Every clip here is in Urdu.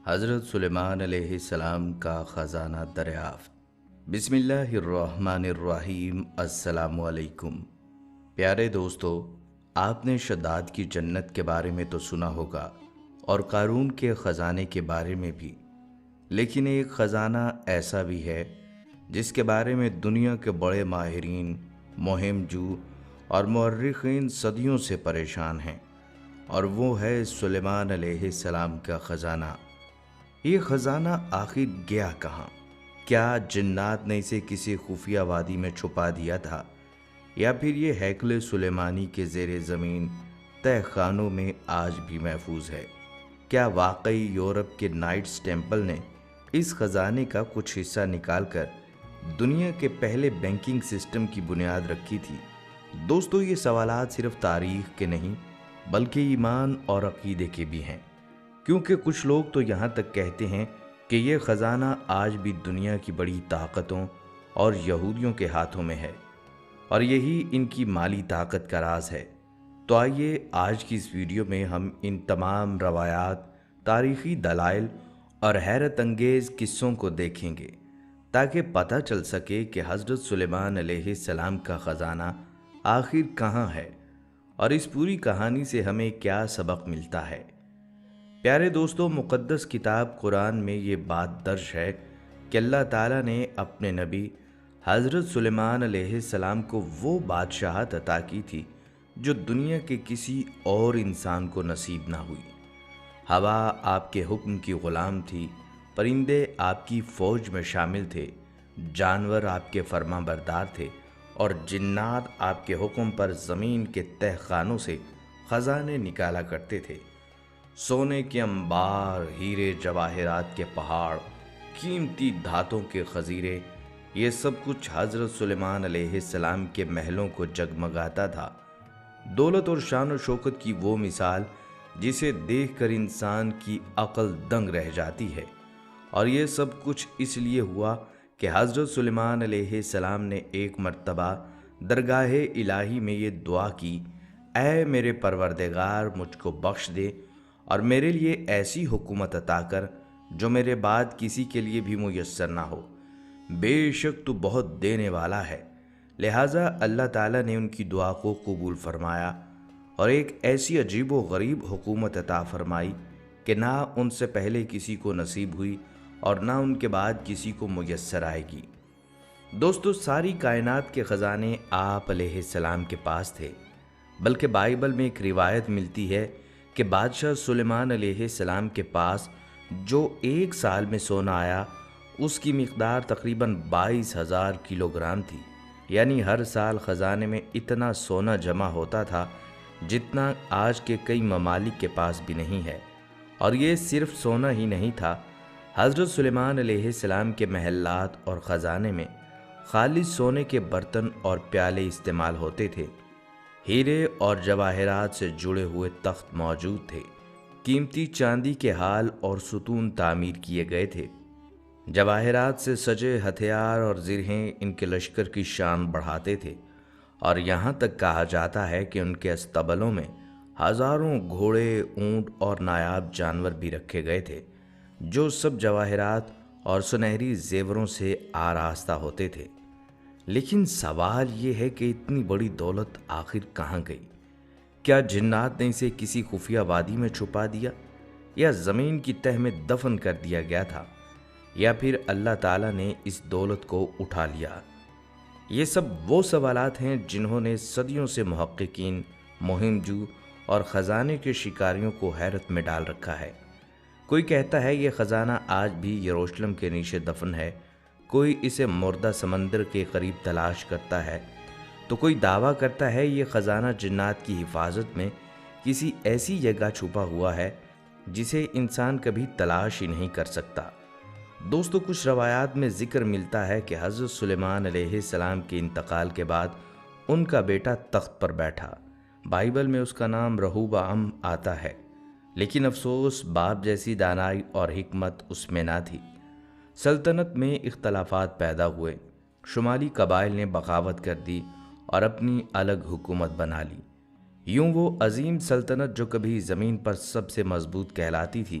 حضرت سلیمان علیہ السلام کا خزانہ دریافت۔ بسم اللہ الرحمن الرحیم۔ السلام علیکم پیارے دوستو، آپ نے شداد کی جنت کے بارے میں تو سنا ہوگا اور قارون کے خزانے کے بارے میں بھی، لیکن ایک خزانہ ایسا بھی ہے جس کے بارے میں دنیا کے بڑے ماہرین، مہم جو اور مورخین صدیوں سے پریشان ہیں، اور وہ ہے سلیمان علیہ السلام کا خزانہ۔ یہ خزانہ آخر گیا کہاں؟ کیا جنات نے اسے کسی خفیہ وادی میں چھپا دیا تھا، یا پھر یہ ہیکل سلیمانی کے زیر زمین تہ خانوں میں آج بھی محفوظ ہے؟ کیا واقعی یورپ کے نائٹس ٹیمپل نے اس خزانے کا کچھ حصہ نکال کر دنیا کے پہلے بینکنگ سسٹم کی بنیاد رکھی تھی؟ دوستو، یہ سوالات صرف تاریخ کے نہیں بلکہ ایمان اور عقیدے کے بھی ہیں، کیونکہ کچھ لوگ تو یہاں تک کہتے ہیں کہ یہ خزانہ آج بھی دنیا کی بڑی طاقتوں اور یہودیوں کے ہاتھوں میں ہے، اور یہی ان کی مالی طاقت کا راز ہے۔ تو آئیے آج کی اس ویڈیو میں ہم ان تمام روایات، تاریخی دلائل اور حیرت انگیز قصوں کو دیکھیں گے، تاکہ پتہ چل سکے کہ حضرت سلیمان علیہ السلام کا خزانہ آخر کہاں ہے، اور اس پوری کہانی سے ہمیں کیا سبق ملتا ہے۔ پیارے دوستو، مقدس کتاب قرآن میں یہ بات درج ہے کہ اللہ تعالیٰ نے اپنے نبی حضرت سلیمان علیہ السلام کو وہ بادشاہت عطا کی تھی جو دنیا کے کسی اور انسان کو نصیب نہ ہوئی۔ ہوا آپ کے حکم کی غلام تھی، پرندے آپ کی فوج میں شامل تھے، جانور آپ کے فرما بردار تھے، اور جنات آپ کے حکم پر زمین کے تہ خانوں سے خزانے نکالا کرتے تھے۔ سونے کے انبار، ہیرے جواہرات کے پہاڑ، قیمتی دھاتوں کے خزیرے، یہ سب کچھ حضرت سلیمان علیہ السلام کے محلوں کو جگمگاتا تھا۔ دولت اور شان و شوکت کی وہ مثال جسے دیکھ کر انسان کی عقل دنگ رہ جاتی ہے، اور یہ سب کچھ اس لیے ہوا کہ حضرت سلیمان علیہ السلام نے ایک مرتبہ درگاہ الہی میں یہ دعا کی: اے میرے پروردگار، مجھ کو بخش دے اور میرے لیے ایسی حکومت عطا کر جو میرے بعد کسی کے لیے بھی میسر نہ ہو، بے شک تو بہت دینے والا ہے۔ لہٰذا اللہ تعالیٰ نے ان کی دعا کو قبول فرمایا اور ایک ایسی عجیب و غریب حکومت عطا فرمائی کہ نہ ان سے پہلے کسی کو نصیب ہوئی اور نہ ان کے بعد کسی کو میسر آئے گی۔ دوستو، ساری کائنات کے خزانے آپ علیہ السلام کے پاس تھے، بلکہ بائبل میں ایک روایت ملتی ہے کہ بادشاہ سلیمان علیہ السلام کے پاس جو ایک سال میں سونا آیا، اس کی مقدار تقریباً 22,000 کلو گرام تھی، یعنی ہر سال خزانے میں اتنا سونا جمع ہوتا تھا جتنا آج کے کئی ممالک کے پاس بھی نہیں ہے۔ اور یہ صرف سونا ہی نہیں تھا، حضرت سلیمان علیہ السلام کے محلات اور خزانے میں خالص سونے کے برتن اور پیالے استعمال ہوتے تھے، ہیرے اور جواہرات سے جڑے ہوئے تخت موجود تھے، قیمتی چاندی کے ہال اور ستون تعمیر کیے گئے تھے، جواہرات سے سجے ہتھیار اور زرہیں ان کے لشکر کی شان بڑھاتے تھے، اور یہاں تک کہا جاتا ہے کہ ان کے استبلوں میں ہزاروں گھوڑے، اونٹ اور نایاب جانور بھی رکھے گئے تھے، جو سب جواہرات اور سنہری زیوروں سے آراستہ ہوتے تھے۔ لیکن سوال یہ ہے کہ اتنی بڑی دولت آخر کہاں گئی؟ کیا جنات نے اسے کسی خفیہ وادی میں چھپا دیا، یا زمین کی تہ میں دفن کر دیا گیا تھا، یا پھر اللہ تعالیٰ نے اس دولت کو اٹھا لیا؟ یہ سب وہ سوالات ہیں جنہوں نے صدیوں سے محققین، مہم جو اور خزانے کے شکاریوں کو حیرت میں ڈال رکھا ہے۔ کوئی کہتا ہے یہ خزانہ آج بھی یروشلم کے نیشے دفن ہے، کوئی اسے مردہ سمندر کے قریب تلاش کرتا ہے، تو کوئی دعویٰ کرتا ہے یہ خزانہ جنات کی حفاظت میں کسی ایسی جگہ چھپا ہوا ہے جسے انسان کبھی تلاش ہی نہیں کر سکتا۔ دوستو، کچھ روایات میں ذکر ملتا ہے کہ حضرت سلیمان علیہ السلام کے انتقال کے بعد ان کا بیٹا تخت پر بیٹھا۔ بائبل میں اس کا نام رہوبعام آتا ہے، لیکن افسوس باپ جیسی دانائی اور حکمت اس میں نہ تھی۔ سلطنت میں اختلافات پیدا ہوئے، شمالی قبائل نے بغاوت کر دی اور اپنی الگ حکومت بنا لی۔ یوں وہ عظیم سلطنت جو کبھی زمین پر سب سے مضبوط کہلاتی تھی،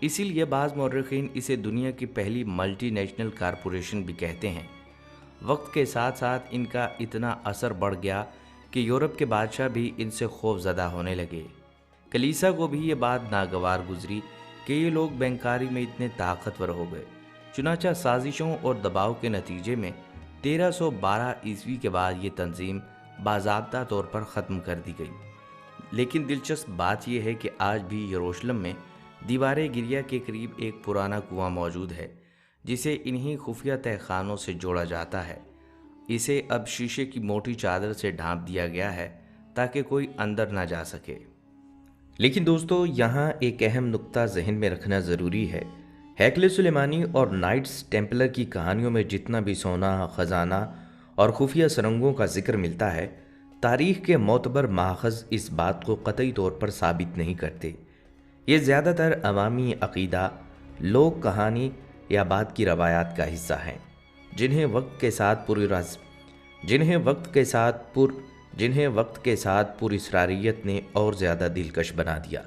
اسی لیے بعض مورخین اسے دنیا کی پہلی ملٹی نیشنل کارپوریشن بھی کہتے ہیں۔ وقت کے ساتھ ساتھ ان کا اتنا اثر بڑھ گیا کہ یورپ کے بادشاہ بھی ان سے خوف زدہ ہونے لگے۔ کلیسا کو بھی یہ بات ناگوار گزری کہ یہ لوگ بینکاری میں اتنے طاقتور ہو گئے۔ چنانچہ سازشوں اور دباؤ کے نتیجے میں 1312 عیسوی کے بعد یہ تنظیم باضابطہ طور پر ختم کر دی گئی۔ لیکن دلچسپ بات یہ ہے کہ آج بھی یروشلم میں دیوار گریا کے قریب ایک پرانا کنواں موجود ہے جسے انہی خفیہ تہہ خانوں سے جوڑا جاتا ہے۔ اسے اب شیشے کی موٹی چادر سے ڈھانپ دیا گیا ہے تاکہ کوئی اندر نہ جا سکے۔ لیکن دوستو، یہاں ایک اہم نقطہ ذہن میں رکھنا ضروری ہے۔ ہیکل سلیمانی اور نائٹس ٹیمپلر کی کہانیوں میں جتنا بھی سونا، خزانہ اور خفیہ سرنگوں کا ذکر ملتا ہے، تاریخ کے معتبر ماخذ اس بات کو قطعی طور پر ثابت نہیں کرتے۔ یہ زیادہ تر عوامی عقیدہ، لوک کہانی یا بعد کی روایات کا حصہ ہیں، جنہیں وقت کے ساتھ پر اسراریت نے اور زیادہ دلکش بنا دیا۔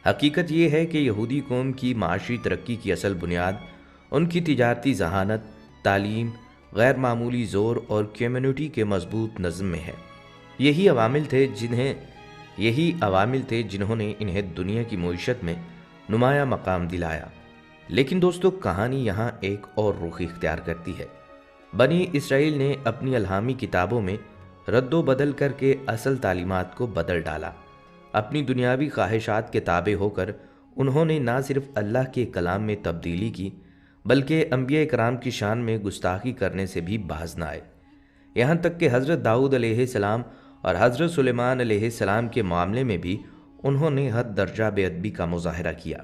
حقیقت یہ ہے کہ یہودی قوم کی معاشی ترقی کی اصل بنیاد ان کی تجارتی ذہانت، تعلیم، غیر معمولی زور اور کمیونٹی کے مضبوط نظم میں ہے۔ یہی عوامل تھے جنہوں نے انہیں دنیا کی معیشت میں نمایاں مقام دلایا۔ لیکن دوستو، کہانی یہاں ایک اور رخ اختیار کرتی ہے۔ بنی اسرائیل نے اپنی الہامی کتابوں میں رد و بدل کر کے اصل تعلیمات کو بدل ڈالا۔ اپنی دنیاوی خواہشات کے تابع ہو کر انہوں نے نہ صرف اللہ کے کلام میں تبدیلی کی، بلکہ انبیاء کرام کی شان میں گستاخی کرنے سے بھی باز نہ آئے۔ یہاں تک کہ حضرت داؤد علیہ السلام اور حضرت سلیمان علیہ السلام کے معاملے میں بھی انہوں نے حد درجہ بے ادبی کا مظاہرہ کیا۔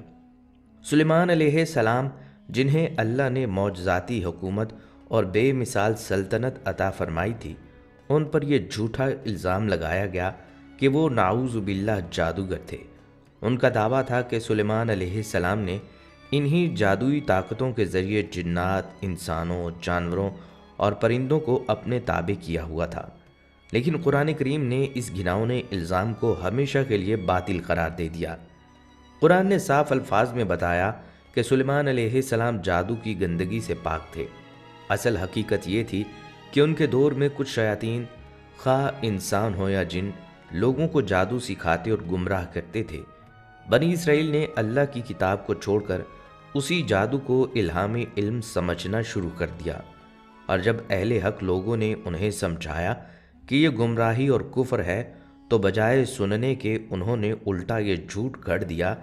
سلیمان علیہ السلام، جنہیں اللہ نے معجزاتی حکومت اور بے مثال سلطنت عطا فرمائی تھی، ان پر یہ جھوٹا الزام لگایا گیا کہ وہ نعوذ باللہ جادوگر تھے۔ ان کا دعویٰ تھا کہ سلیمان علیہ السلام نے انہی جادوئی طاقتوں کے ذریعے جنات، انسانوں، جانوروں اور پرندوں کو اپنے تابع کیا ہوا تھا۔ لیکن قرآن کریم نے اس گھناؤنے الزام کو ہمیشہ کے لیے باطل قرار دے دیا۔ قرآن نے صاف الفاظ میں بتایا کہ سلیمان علیہ السلام جادو کی گندگی سے پاک تھے۔ اصل حقیقت یہ تھی کہ ان کے دور میں کچھ شیاطین، خواہ انسان ہو یا جن، لوگوں کو جادو سکھاتے اور گمراہ کرتے تھے۔ بنی اسرائیل نے اللہ کی کتاب کو چھوڑ کر اسی جادو کو الہامی علم سمجھنا شروع کر دیا، اور جب اہل حق لوگوں نے انہیں سمجھایا کہ یہ گمراہی اور کفر ہے، تو بجائے سننے کے انہوں نے الٹا یہ جھوٹ گھڑ دیا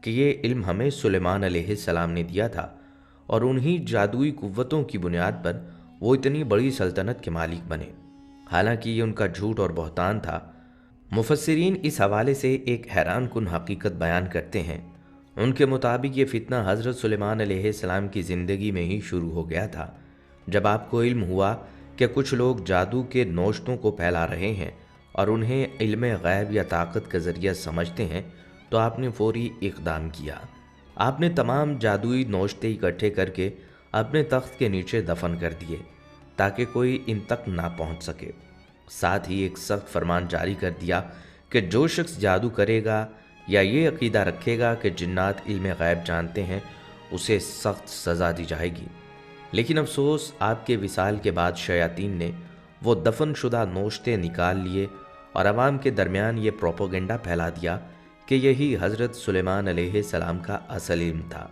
کہ یہ علم ہمیں سلیمان علیہ السلام نے دیا تھا، اور انہی جادوئی قوتوں کی بنیاد پر وہ اتنی بڑی سلطنت کے مالک بنے۔ حالانکہ یہ ان کا جھوٹ اور بہتان تھا۔ مفسرین اس حوالے سے ایک حیران کن حقیقت بیان کرتے ہیں۔ ان کے مطابق یہ فتنہ حضرت سلیمان علیہ السلام کی زندگی میں ہی شروع ہو گیا تھا۔ جب آپ کو علم ہوا کہ کچھ لوگ جادو کے نوشتوں کو پھیلا رہے ہیں اور انہیں علم غیب یا طاقت کا ذریعہ سمجھتے ہیں، تو آپ نے فوری اقدام کیا۔ آپ نے تمام جادوئی نوشتے اکٹھے کر کے اپنے تخت کے نیچے دفن کر دیے تاکہ کوئی ان تک نہ پہنچ سکے۔ ساتھ ہی ایک سخت فرمان جاری کر دیا کہ جو شخص جادو کرے گا یا یہ عقیدہ رکھے گا کہ جنات علم غیب جانتے ہیں، اسے سخت سزا دی جائے گی۔ لیکن افسوس، آپ کے وصال کے بعد شیاطین نے وہ دفن شدہ نوشتے نکال لیے اور عوام کے درمیان یہ پروپیگنڈا پھیلا دیا کہ یہی حضرت سلیمان علیہ السلام کا اصل علم تھا۔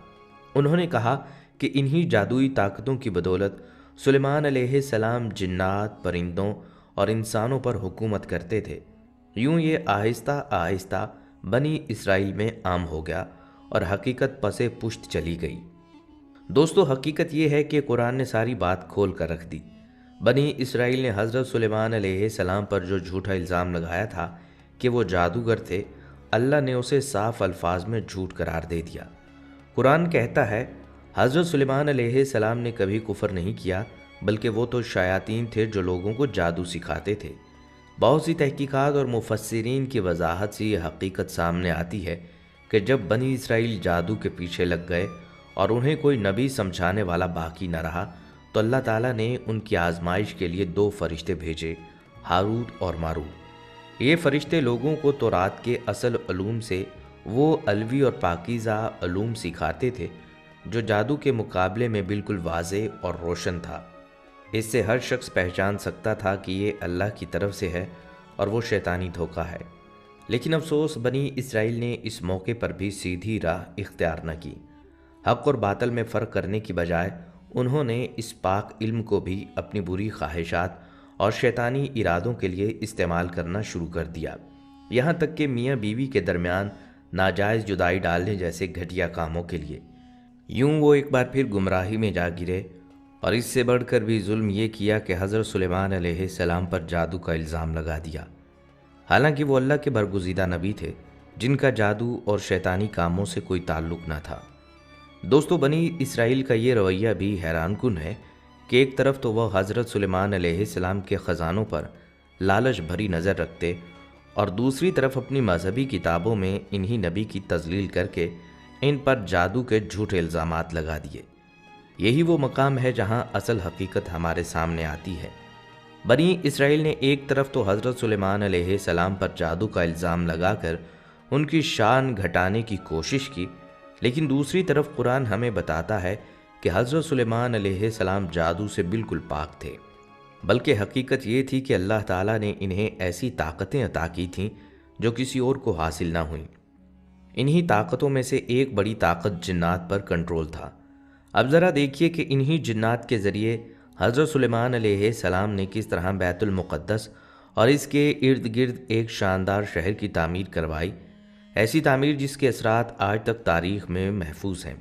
انہوں نے کہا کہ انہی جادوئی طاقتوں کی بدولت سلیمان علیہ السلام جنات، پرندوں اور انسانوں پر حکومت کرتے تھے۔ یوں یہ آہستہ آہستہ بنی اسرائیل میں عام ہو گیا اور حقیقت پس پشت چلی گئی۔ دوستو، حقیقت یہ ہے کہ قرآن نے ساری بات کھول کر رکھ دی۔ بنی اسرائیل نے حضرت سلیمان علیہ السلام پر جو جھوٹا الزام لگایا تھا کہ وہ جادوگر تھے، اللہ نے اسے صاف الفاظ میں جھوٹ قرار دے دیا۔ قرآن کہتا ہے، حضرت سلیمان علیہ السلام نے کبھی کفر نہیں کیا، بلکہ وہ تو شیاطین تھے جو لوگوں کو جادو سکھاتے تھے۔ بہت سی تحقیقات اور مفسرین کی وضاحت سے یہ حقیقت سامنے آتی ہے کہ جب بنی اسرائیل جادو کے پیچھے لگ گئے اور انہیں کوئی نبی سمجھانے والا باقی نہ رہا، تو اللہ تعالیٰ نے ان کی آزمائش کے لیے 2 فرشتے بھیجے، ہاروت اور ماروت۔ یہ فرشتے لوگوں کو تورات کے اصل علوم سے وہ علوی اور پاکیزہ علوم سکھاتے تھے جو جادو کے مقابلے میں بالکل واضح اور روشن تھا۔ اس سے ہر شخص پہچان سکتا تھا کہ یہ اللہ کی طرف سے ہے اور وہ شیطانی دھوکہ ہے۔ لیکن افسوس، بنی اسرائیل نے اس موقع پر بھی سیدھی راہ اختیار نہ کی۔ حق اور باطل میں فرق کرنے کی بجائے انہوں نے اس پاک علم کو بھی اپنی بری خواہشات اور شیطانی ارادوں کے لیے استعمال کرنا شروع کر دیا، یہاں تک کہ میاں بیوی کے درمیان ناجائز جدائی ڈالنے جیسے گھٹیا کاموں کے لیے۔ یوں وہ ایک بار پھر گمراہی میں جا گرے، اور اس سے بڑھ کر بھی ظلم یہ کیا کہ حضرت سلیمان علیہ السلام پر جادو کا الزام لگا دیا، حالانکہ وہ اللہ کے برگزیدہ نبی تھے جن کا جادو اور شیطانی کاموں سے کوئی تعلق نہ تھا۔ دوستو، بنی اسرائیل کا یہ رویہ بھی حیران کن ہے کہ ایک طرف تو وہ حضرت سلیمان علیہ السلام کے خزانوں پر لالچ بھری نظر رکھتے، اور دوسری طرف اپنی مذہبی کتابوں میں انہی نبی کی تضلیل کر کے ان پر جادو کے جھوٹے الزامات لگا دیے۔ یہی وہ مقام ہے جہاں اصل حقیقت ہمارے سامنے آتی ہے۔ بنی اسرائیل نے ایک طرف تو حضرت سلیمان علیہ السلام پر جادو کا الزام لگا کر ان کی شان گھٹانے کی کوشش کی، لیکن دوسری طرف قرآن ہمیں بتاتا ہے کہ حضرت سلیمان علیہ السلام جادو سے بالکل پاک تھے، بلکہ حقیقت یہ تھی کہ اللہ تعالیٰ نے انہیں ایسی طاقتیں عطا کی تھیں جو کسی اور کو حاصل نہ ہوئیں۔ انہی طاقتوں میں سے ایک بڑی طاقت جنات پر کنٹرول تھا۔ اب ذرا دیکھیے کہ انہی جنات کے ذریعے حضرت سلیمان علیہ السلام نے کس طرح بیت المقدس اور اس کے ارد گرد ایک شاندار شہر کی تعمیر کروائی، ایسی تعمیر جس کے اثرات آج تک تاریخ میں محفوظ ہیں۔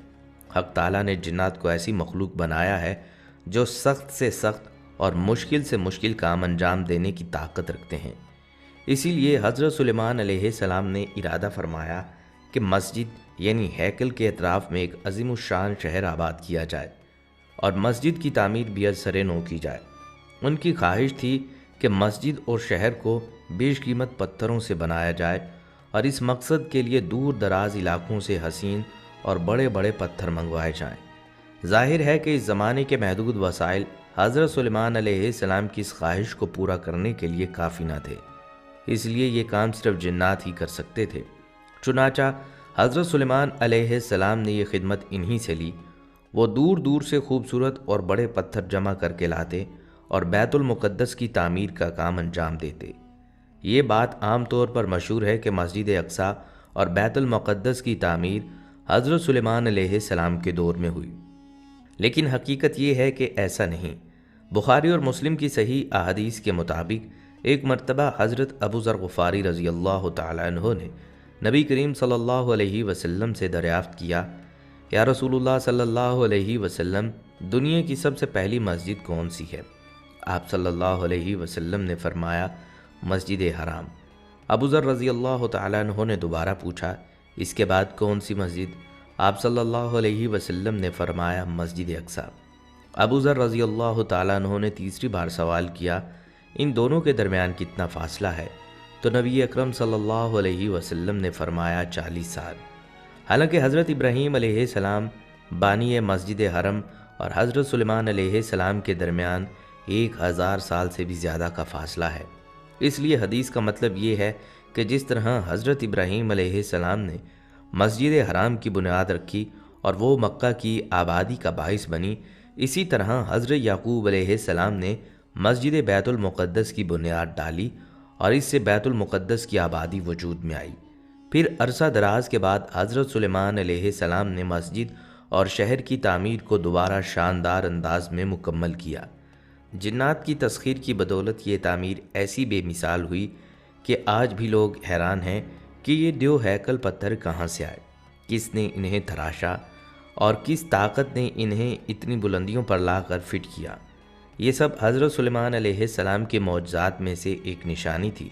حق تعالیٰ نے جنات کو ایسی مخلوق بنایا ہے جو سخت سے سخت اور مشکل سے مشکل کام انجام دینے کی طاقت رکھتے ہیں۔ اسی لیے حضرت سلیمان علیہ السلام نے ارادہ فرمایا کہ مسجد یعنی ہیکل کے اطراف میں ایک عظیم الشان شہر آباد کیا جائے اور مسجد کی تعمیر بھی از سر نو کی جائے۔ ان کی خواہش تھی کہ مسجد اور شہر کو بیش قیمت پتھروں سے بنایا جائے، اور اس مقصد کے لیے دور دراز علاقوں سے حسین اور بڑے بڑے پتھر منگوائے جائیں۔ ظاہر ہے کہ اس زمانے کے محدود وسائل حضرت سلیمان علیہ السلام کی اس خواہش کو پورا کرنے کے لیے کافی نہ تھے، اس لیے یہ کام صرف جنات ہی کر سکتے تھے۔ چنانچہ حضرت سلیمان علیہ السلام نے یہ خدمت انہی سے لی۔ وہ دور دور سے خوبصورت اور بڑے پتھر جمع کر کے لاتے اور بیت المقدس کی تعمیر کا کام انجام دیتے۔ یہ بات عام طور پر مشہور ہے کہ مسجد اقصیٰ اور بیت المقدس کی تعمیر حضرت سلیمان علیہ السلام کے دور میں ہوئی، لیکن حقیقت یہ ہے کہ ایسا نہیں۔ بخاری اور مسلم کی صحیح احادیث کے مطابق ایک مرتبہ حضرت ابو ذر غفاری رضی اللہ تعالیٰ عنہ نے نبی کریم صلی اللہ علیہ وسلم سے دریافت کیا، یا رسول اللہ صلی اللہ علیہ وسلم، دنیا کی سب سے پہلی مسجد کون سی ہے؟ آپ صلی اللہ علیہ وسلم نے فرمایا، مسجد حرام۔ ابو ذر رضی اللہ تعالیٰ عنہ نے دوبارہ پوچھا، اس کے بعد کون سی مسجد؟ آپ صلی اللہ علیہ وسلم نے فرمایا، مسجد اقصیٰ۔ ابو ذر رضی اللہ تعالیٰ عنہ نے تیسری بار سوال کیا، ان دونوں کے درمیان کتنا فاصلہ ہے؟ تو نبی اکرم صلی اللہ علیہ وسلم نے فرمایا، 40 سال۔ حالانکہ حضرت ابراہیم علیہ السلام بانی مسجد حرم اور حضرت سلیمان علیہ السلام کے درمیان 1000 سال سے بھی زیادہ کا فاصلہ ہے۔ اس لیے حدیث کا مطلب یہ ہے کہ جس طرح حضرت ابراہیم علیہ السلام نے مسجد حرام کی بنیاد رکھی اور وہ مکہ کی آبادی کا باعث بنی، اسی طرح حضرت یعقوب علیہ السلام نے مسجد بیت المقدس کی بنیاد ڈالی اور اس سے بیت المقدس کی آبادی وجود میں آئی۔ پھر عرصہ دراز کے بعد حضرت سلیمان علیہ السلام نے مسجد اور شہر کی تعمیر کو دوبارہ شاندار انداز میں مکمل کیا۔ جنات کی تسخیر کی بدولت یہ تعمیر ایسی بے مثال ہوئی کہ آج بھی لوگ حیران ہیں کہ یہ دیو ہیکل پتھر کہاں سے آئے، کس نے انہیں تراشا اور کس طاقت نے انہیں اتنی بلندیوں پر لا کر فٹ کیا۔ یہ سب حضرت سلیمان علیہ السلام کے معجزات میں سے ایک نشانی تھی۔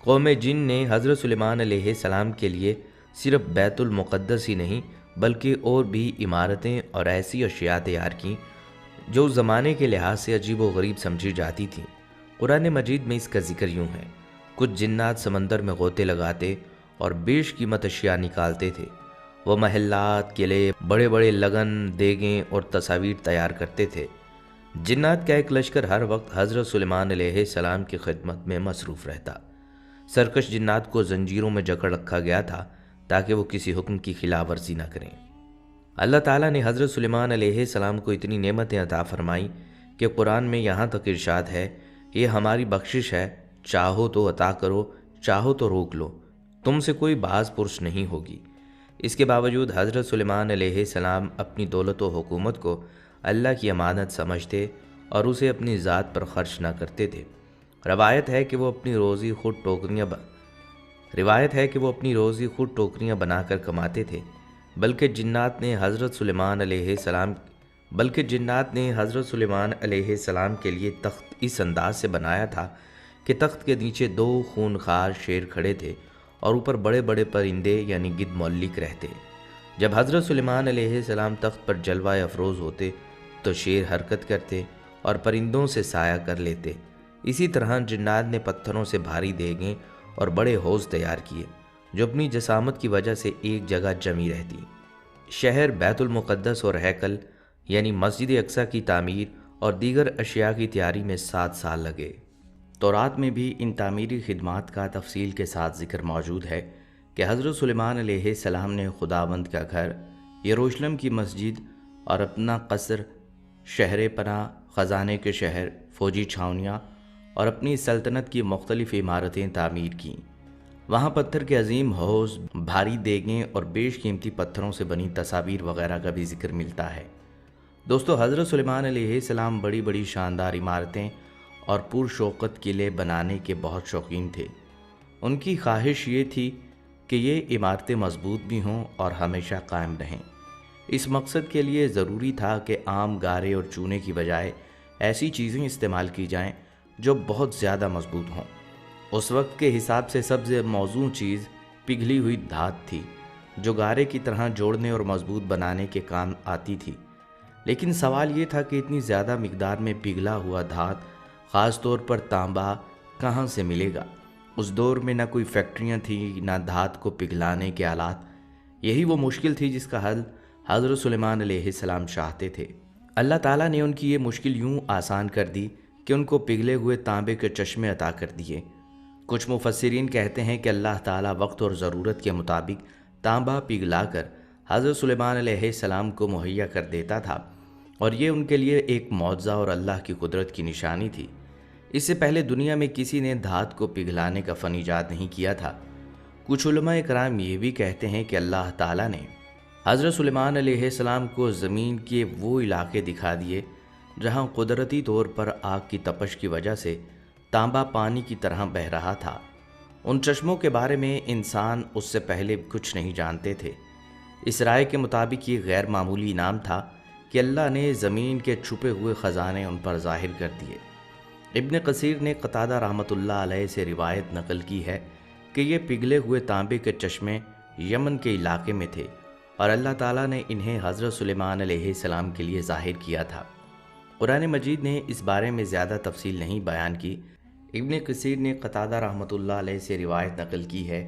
قوم جن نے حضرت سلیمان علیہ السلام کے لیے صرف بیت المقدس ہی نہیں بلکہ اور بھی عمارتیں اور ایسی اشیاء تیار کیں جو زمانے کے لحاظ سے عجیب و غریب سمجھی جاتی تھیں۔ قرآن مجید میں اس کا ذکر یوں ہے، کچھ جنات سمندر میں غوطے لگاتے اور بیش قیمت اشیاء نکالتے تھے۔ وہ محلات، قلعے، بڑے بڑے لگن، دیگیں اور تصاویر تیار کرتے تھے۔ جنات کا ایک لشکر ہر وقت حضرت سلیمان علیہ السلام کی خدمت میں مصروف رہتا۔ سرکش جنات کو زنجیروں میں جکڑ رکھا گیا تھا تاکہ وہ کسی حکم کی خلاف ورزی نہ کریں۔ اللہ تعالیٰ نے حضرت سلیمان علیہ السلام کو اتنی نعمتیں عطا فرمائیں کہ قرآن میں یہاں تک ارشاد ہے، یہ ہماری بخشش ہے، چاہو تو عطا کرو، چاہو تو روک لو، تم سے کوئی باز پرس نہیں ہوگی۔ اس کے باوجود حضرت سلیمان علیہ السلام اپنی دولت و حکومت کو اللہ کی امانت سمجھتے اور اسے اپنی ذات پر خرچ نہ کرتے تھے۔ روایت ہے کہ وہ اپنی روزی خود ٹوکریاں بنا کر کماتے تھے، بلکہ جنات نے حضرت سلیمان علیہ السلام کے لیے تخت اس انداز سے بنایا تھا کہ تخت کے نیچے 2 خونخوار شیر کھڑے تھے اور اوپر بڑے بڑے پرندے یعنی گدھ مولک رہتے۔ جب حضرت سلیمان علیہ السلام تخت پر جلوہ افروز ہوتے تو شیر حرکت کرتے اور پرندوں سے سایہ کر لیتے۔ اسی طرح جنات نے پتھروں سے بھاری دیگیں اور بڑے حوض تیار کیے جو اپنی جسامت کی وجہ سے ایک جگہ جمی رہتی۔ شہر بیت المقدس اور ہیکل یعنی مسجد اقصی کی تعمیر اور دیگر اشیاء کی تیاری میں 7 سال لگے۔ تورات میں بھی ان تعمیری خدمات کا تفصیل کے ساتھ ذکر موجود ہے کہ حضرت سلیمان علیہ السلام نے خداوند کا گھر، یروشلم کی مسجد اور اپنا قصر، شہر پناہ، خزانے کے شہر، فوجی چھاونیاں اور اپنی سلطنت کی مختلف عمارتیں تعمیر کیں۔ وہاں پتھر کے عظیم حوض، بھاری دیگیں اور بیش قیمتی پتھروں سے بنی تصاویر وغیرہ کا بھی ذکر ملتا ہے۔ دوستو، حضرت سلیمان علیہ السلام بڑی بڑی شاندار عمارتیں اور پرشوکت قلعے بنانے کے بہت شوقین تھے۔ ان کی خواہش یہ تھی کہ یہ عمارتیں مضبوط بھی ہوں اور ہمیشہ قائم رہیں۔ اس مقصد کے لیے ضروری تھا کہ عام گارے اور چونے کی بجائے ایسی چیزیں استعمال کی جائیں جو بہت زیادہ مضبوط ہوں۔ اس وقت کے حساب سے سب سے موزوں چیز پگھلی ہوئی دھات تھی جو گارے کی طرح جوڑنے اور مضبوط بنانے کے کام آتی تھی۔ لیکن سوال یہ تھا کہ اتنی زیادہ مقدار میں پگھلا ہوا دھات، خاص طور پر تانبا، کہاں سے ملے گا؟ اس دور میں نہ کوئی فیکٹریاں تھیں، نہ دھات کو پگھلانے کے آلات۔ یہی وہ مشکل تھی جس کا حل حضرت سلیمان علیہ السلام چاہتے تھے۔ اللہ تعالیٰ نے ان کی یہ مشکل یوں آسان کر دی کہ ان کو پگھلے ہوئے تانبے کے چشمے عطا کر دیے۔ کچھ مفسرین کہتے ہیں کہ اللہ تعالیٰ وقت اور ضرورت کے مطابق تانبا پگھلا کر حضرت سلیمان علیہ السلام کو مہیا کر دیتا تھا، اور یہ ان کے لیے ایک معجزہ اور اللہ کی قدرت کی نشانی تھی۔ اس سے پہلے دنیا میں کسی نے دھات کو پگھلانے کا فن ایجاد نہیں کیا تھا۔ کچھ علماء کرام یہ بھی کہتے ہیں کہ اللہ تعالیٰ نے حضرت سلیمان علیہ السلام کو زمین کے وہ علاقے دکھا دیے جہاں قدرتی طور پر آگ کی تپش کی وجہ سے تانبا پانی کی طرح بہہ رہا تھا۔ ان چشموں کے بارے میں انسان اس سے پہلے کچھ نہیں جانتے تھے۔ اس رائے کے مطابق یہ غیر معمولی انعام تھا کہ اللہ نے زمین کے چھپے ہوئے خزانے ان پر ظاہر کر دیے۔ ابن کثیر نے قتادہ رحمۃ اللہ علیہ سے روایت نقل کی ہے کہ یہ پگھلے ہوئے تانبے کے چشمے یمن کے علاقے میں تھے اور اللہ تعالیٰ نے انہیں حضرت سلیمان علیہ السلام کے لیے ظاہر کیا تھا۔ قرآن مجید نے اس بارے میں زیادہ تفصیل نہیں بیان کی۔ ابن کثیر نے قتادہ رحمۃ اللہ علیہ سے روایت نقل کی ہے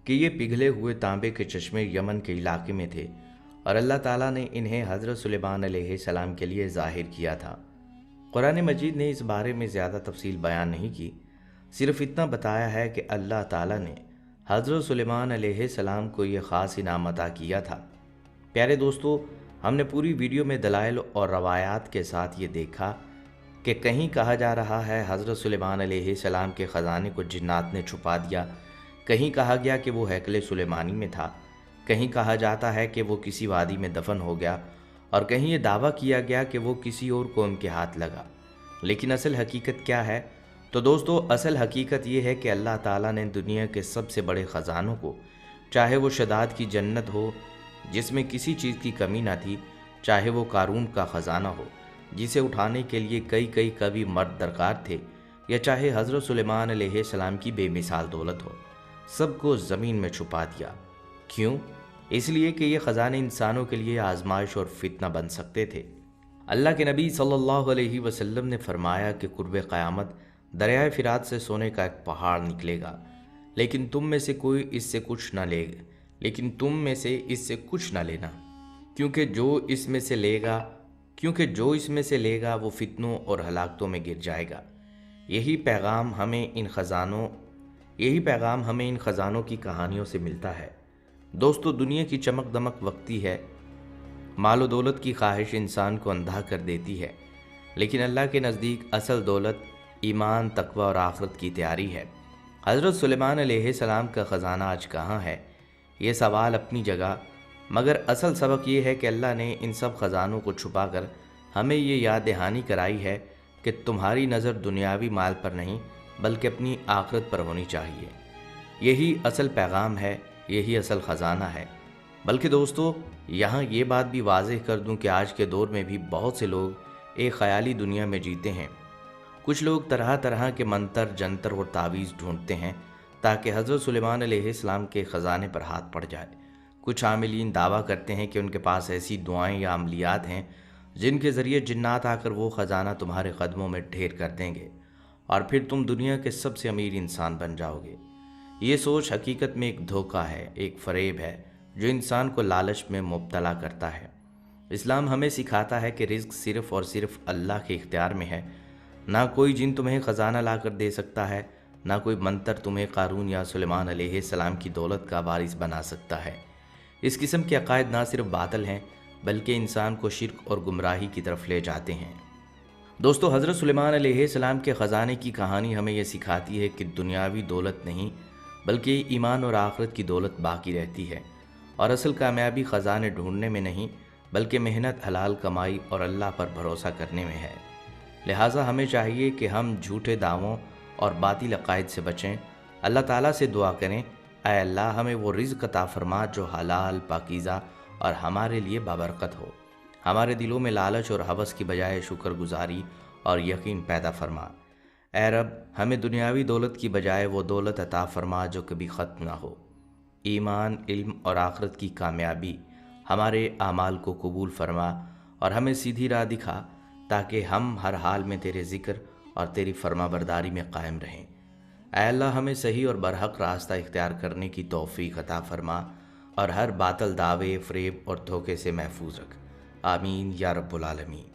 کہ یہ پگھلے ہوئے تانبے کے چشمے یمن کے علاقے میں تھے اور اللہ تعالیٰ نے انہیں حضرت سلیمان علیہ السلام کے لیے ظاہر کیا تھا۔ قرآن مجید نے اس بارے میں زیادہ تفصیل بیان نہیں کی، صرف اتنا بتایا ہے کہ اللہ تعالیٰ نے حضرت سلیمان علیہ السلام کو یہ خاص انعام عطا کیا تھا۔ پیارے دوستو، ہم نے پوری ویڈیو میں دلائل اور روایات کے ساتھ یہ دیکھا کہ کہیں کہا جا رہا ہے حضرت سلیمان علیہ السلام کے خزانے کو جنات نے چھپا دیا، کہیں کہا گیا کہ وہ ہیکل سلیمانی میں تھا، کہیں کہا جاتا ہے کہ وہ کسی وادی میں دفن ہو گیا، اور کہیں یہ دعویٰ کیا گیا کہ وہ کسی اور قوم کے ہاتھ لگا۔ لیکن اصل حقیقت کیا ہے؟ تو دوستو، اصل حقیقت یہ ہے کہ اللہ تعالیٰ نے دنیا کے سب سے بڑے خزانوں کو، چاہے وہ شداد کی جنت ہو جس میں کسی چیز کی کمی نہ تھی، چاہے وہ قارون کا خزانہ ہو جسے اٹھانے کے لیے کئی قوی مرد درکار تھے، یا چاہے حضرت سلیمان علیہ السلام کی بے مثال دولت ہو، سب کو زمین میں چھپا دیا۔ کیوں؟ اس لیے کہ یہ خزانے انسانوں کے لیے آزمائش اور فتنہ بن سکتے تھے۔ اللہ کے نبی صلی اللہ علیہ وسلم نے فرمایا کہ قرب قیامت دریائے فرات سے سونے کا ایک پہاڑ نکلے گا، لیکن تم میں سے اس سے کچھ نہ لینا، کیونکہ جو اس میں سے لے گا وہ فتنوں اور ہلاکتوں میں گر جائے گا۔ یہی پیغام ہمیں ان خزانوں کی کہانیوں سے ملتا ہے۔ دوستو دنیا کی چمک دمک وقتی ہے، مال و دولت کی خواہش انسان کو اندھا کر دیتی ہے، لیکن اللہ کے نزدیک اصل دولت ایمان، تقوی اور آخرت کی تیاری ہے۔ حضرت سلیمان علیہ السلام کا خزانہ آج کہاں ہے؟ یہ سوال اپنی جگہ، مگر اصل سبق یہ ہے کہ اللہ نے ان سب خزانوں کو چھپا کر ہمیں یہ یاد دہانی کرائی ہے کہ تمہاری نظر دنیاوی مال پر نہیں بلکہ اپنی آخرت پر ہونی چاہیے۔ یہی اصل پیغام ہے، یہی اصل خزانہ ہے۔ بلکہ دوستو یہاں یہ بات بھی واضح کر دوں کہ آج کے دور میں بھی بہت سے لوگ ایک خیالی دنیا میں جیتے ہیں۔ کچھ لوگ طرح طرح کے منتر، جنتر اور تعویذ ڈھونڈتے ہیں تاکہ حضرت سلیمان علیہ السلام کے خزانے پر ہاتھ پڑ جائے۔ کچھ عاملین دعویٰ کرتے ہیں کہ ان کے پاس ایسی دعائیں یا عملیات ہیں جن کے ذریعے جنات آ کر وہ خزانہ تمہارے قدموں میں ڈھیر کر دیں گے اور پھر تم دنیا کے سب سے امیر انسان بن جاؤ گے۔ یہ سوچ حقیقت میں ایک دھوکہ ہے، ایک فریب ہے جو انسان کو لالچ میں مبتلا کرتا ہے۔ اسلام ہمیں سکھاتا ہے کہ رزق صرف اور صرف اللہ کے اختیار میں ہے۔ نہ کوئی جن تمہیں خزانہ لا کر دے سکتا ہے، نہ کوئی منتر تمہیں قارون یا سلیمان علیہ السلام کی دولت کا وارث بنا سکتا ہے۔ اس قسم کے عقائد نہ صرف باطل ہیں بلکہ انسان کو شرک اور گمراہی کی طرف لے جاتے ہیں۔ دوستو حضرت سلیمان علیہ السلام کے خزانے کی کہانی ہمیں یہ سکھاتی ہے کہ دنیاوی دولت نہیں بلکہ ایمان اور آخرت کی دولت باقی رہتی ہے، اور اصل کامیابی خزانے ڈھونڈنے میں نہیں بلکہ محنت، حلال کمائی اور اللہ پر بھروسہ کرنے میں ہے۔ لہٰذا ہمیں چاہیے کہ ہم جھوٹے دعووں اور باطل عقائد سے بچیں، اللہ تعالیٰ سے دعا کریں، اے اللہ ہمیں وہ رزق عطا فرما جو حلال، پاکیزہ اور ہمارے لیے بابرکت ہو۔ ہمارے دلوں میں لالچ اور ہوس کی بجائے شکر گزاری اور یقین پیدا فرما۔ اے رب ہمیں دنیاوی دولت کی بجائے وہ دولت عطا فرما جو کبھی ختم نہ ہو۔ ایمان، علم اور آخرت کی کامیابی ہمارے اعمال کو قبول فرما اور ہمیں سیدھی راہ دکھا تاکہ ہم ہر حال میں تیرے ذکر اور تیری فرما برداری میں قائم رہیں۔ اے اللہ ہمیں صحیح اور برحق راستہ اختیار کرنے کی توفیق عطا فرما اور ہر باطل دعوے، فریب اور دھوکے سے محفوظ رکھ۔ آمین یا رب العالمین۔